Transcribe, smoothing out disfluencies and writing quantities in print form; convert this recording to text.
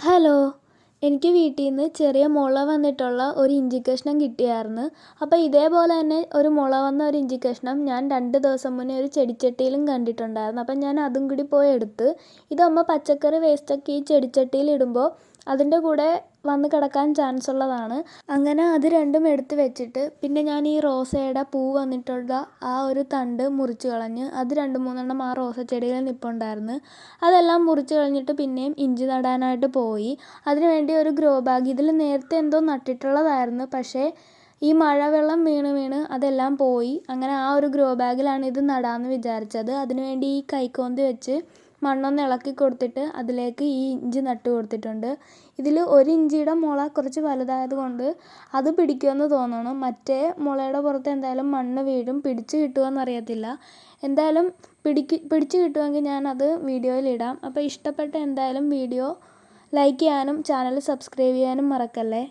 Hello, എനിക്ക് വീട്ടിൽ നിന്ന് ചെറിയ മുള വന്നിട്ടുള്ള ഒരു ഇഞ്ചി കഷ്ണം കിട്ടിയായിരുന്നു. അപ്പോൾ ഇതേപോലെ തന്നെ ഒരു മുള വന്ന ഒരു ഇഞ്ചി കഷ്ണം ഞാൻ 2 ദിവസം മുന്നേ ഒരു ചെടിച്ചട്ടിയിലും കണ്ടിട്ടുണ്ടായിരുന്നു. അപ്പം ഞാൻ അതും കൂടി പോയി എടുത്ത്. ഇതാകുമ്പോൾ പച്ചക്കറി വേസ്റ്റൊക്കെ ഈ ചെടിച്ചട്ടിയിൽ ഇടുമ്പോൾ അതിൻ്റെ കൂടെ വന്ന് കിടക്കാൻ ചാൻസ് ഉള്ളതാണ്. അങ്ങനെ അത് രണ്ടും എടുത്ത് വെച്ചിട്ട് പിന്നെ ഞാൻ ഈ റോസയുടെ പൂ വന്നിട്ടുള്ള ആ ഒരു തണ്ട് മുറിച്ച് കളഞ്ഞ് അത് 2-3 ആ റോസ ചെടിയിൽ നിൽപ്പുണ്ടായിരുന്നു. അതെല്ലാം മുറിച്ച് കളഞ്ഞിട്ട് പിന്നെയും ഇഞ്ചി നടാനായിട്ട് പോയി. അതിനുവേണ്ടി ഒരു ഗ്രോ ബാഗ്, ഇതിൽ നേരത്തെ എന്തോ നട്ടിട്ടുള്ളതായിരുന്നു, പക്ഷേ ഈ മഴവെള്ളം വീണ് അതെല്ലാം പോയി. അങ്ങനെ ആ ഒരു ഗ്രോ ബാഗിലാണ് ഇത് നടാമെന്ന് വിചാരിച്ചത്. അതിനുവേണ്ടി ഈ കൈക്കോന്തി വെച്ച് മണ്ണൊന്ന് ഇളക്കി കൊടുത്തിട്ട് അതിലേക്ക് ഈ ഇഞ്ചി നട്ട് കൊടുത്തിട്ടുണ്ട്. ഇതിൽ ഒരു ഇഞ്ചിയുടെ മുള കുറച്ച് വലുതായത് കൊണ്ട് അത് പിടിക്കുമെന്ന് തോന്നുന്നു. മറ്റേ മുളയുടെ പുറത്ത് എന്തായാലും മണ്ണ് വീഴും. പിടിച്ച് കിട്ടുമോയെന്ന് അറിയത്തില്ല. എന്തായാലും പിടിച്ച് കിട്ടുമെങ്കിൽ ഞാനത് വീഡിയോയിലിടാം. അപ്പോൾ ഇഷ്ടപ്പെട്ട എന്തായാലും വീഡിയോ ലൈക്ക് ചെയ്യാനും ചാനൽ സബ്സ്ക്രൈബ് ചെയ്യാനും മറക്കല്ലേ.